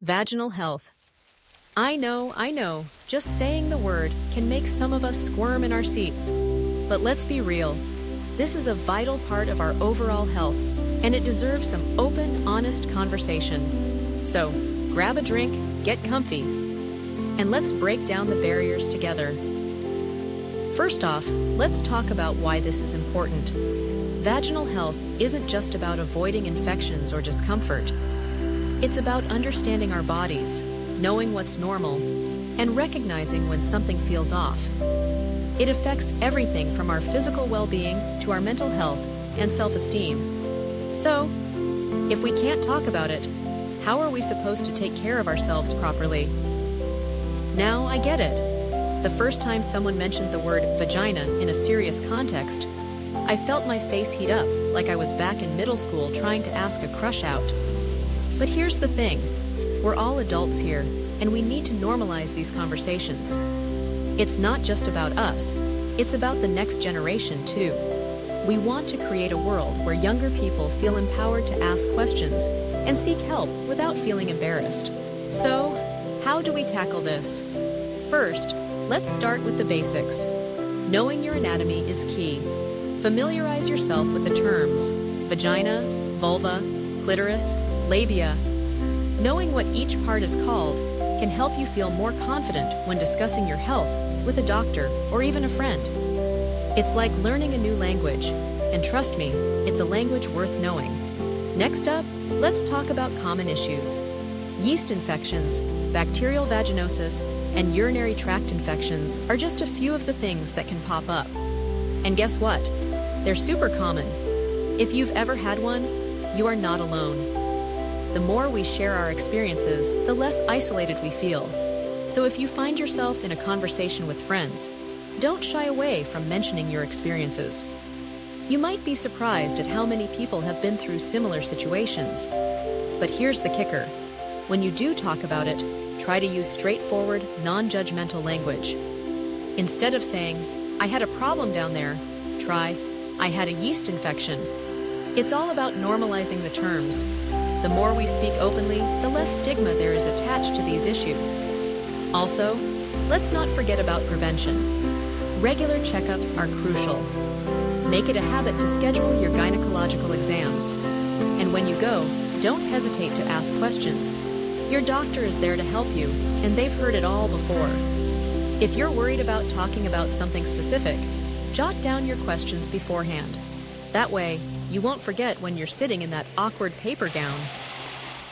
Vaginal health. I know, just saying the word can make some of us squirm in our seats. But let's be real, this is a vital part of our overall health, and it deserves some open, honest conversation. So, grab a drink, get comfy, and let's break down the barriers together. First off, let's talk about why this is important. Vaginal health isn't just about avoiding infections or discomfort. It's about understanding our bodies, knowing what's normal, and recognizing when something feels off. It affects everything from our physical well-being to our mental health and self-esteem. So, if we can't talk about it, how are we supposed to take care of ourselves properly? Now I get it. The first time someone mentioned the word vagina in a serious context, I felt my face heat up like I was back in middle school trying to ask a crush out. But here's the thing, we're all adults here, and we need to normalize these conversations. It's not just about us, it's about the next generation too. We want to create a world where younger people feel empowered to ask questions and seek help without feeling embarrassed. So, how do we tackle this? First, let's start with the basics. Knowing your anatomy is key. Familiarize yourself with the terms vagina, vulva, clitoris, labia. Knowing what each part is called can help you feel more confident when discussing your health with a doctor or even a friend. It's like learning a new language, and trust me, it's a language worth knowing. Next up, let's talk about common issues. Yeast infections, bacterial vaginosis, and urinary tract infections are just a few of the things that can pop up. And guess what? They're super common. If you've ever had one, you are not alone. The more we share our experiences, the less isolated we feel. So if you find yourself in a conversation with friends, don't shy away from mentioning your experiences. You might be surprised at how many people have been through similar situations. But here's the kicker. When you do talk about it, try to use straightforward, non-judgmental language. Instead of saying, "I had a problem down there," try, "I had a yeast infection." It's all about normalizing the terms. The more we speak openly, the less stigma there is attached to these issues. Also, let's not forget about prevention. Regular checkups are crucial. Make it a habit to schedule your gynecological exams. And when you go, don't hesitate to ask questions. Your doctor is there to help you, and they've heard it all before. If you're worried about talking about something specific, jot down your questions beforehand. That way, you won't forget when you're sitting in that awkward paper gown.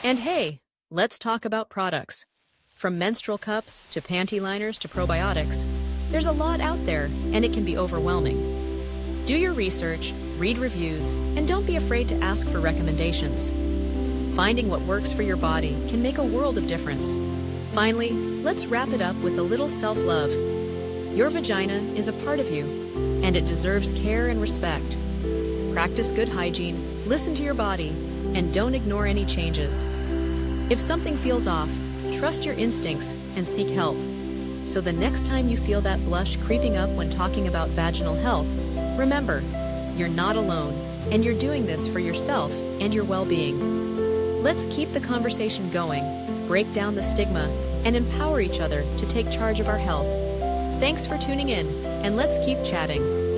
And hey, let's talk about products. From menstrual cups to panty liners to probiotics, there's a lot out there, and it can be overwhelming. Do your research, read reviews, and don't be afraid to ask for recommendations. Finding what works for your body can make a world of difference. Finally, let's wrap it up with a little self-love. Your vagina is a part of you, and it deserves care and respect. Practice good hygiene, listen to your body, and don't ignore any changes. If something feels off, trust your instincts and seek help. So the next time you feel that blush creeping up when talking about vaginal health, remember, you're not alone, and you're doing this for yourself and your well-being. Let's keep the conversation going, break down the stigma, and empower each other to take charge of our health. Thanks for tuning in, and let's keep chatting.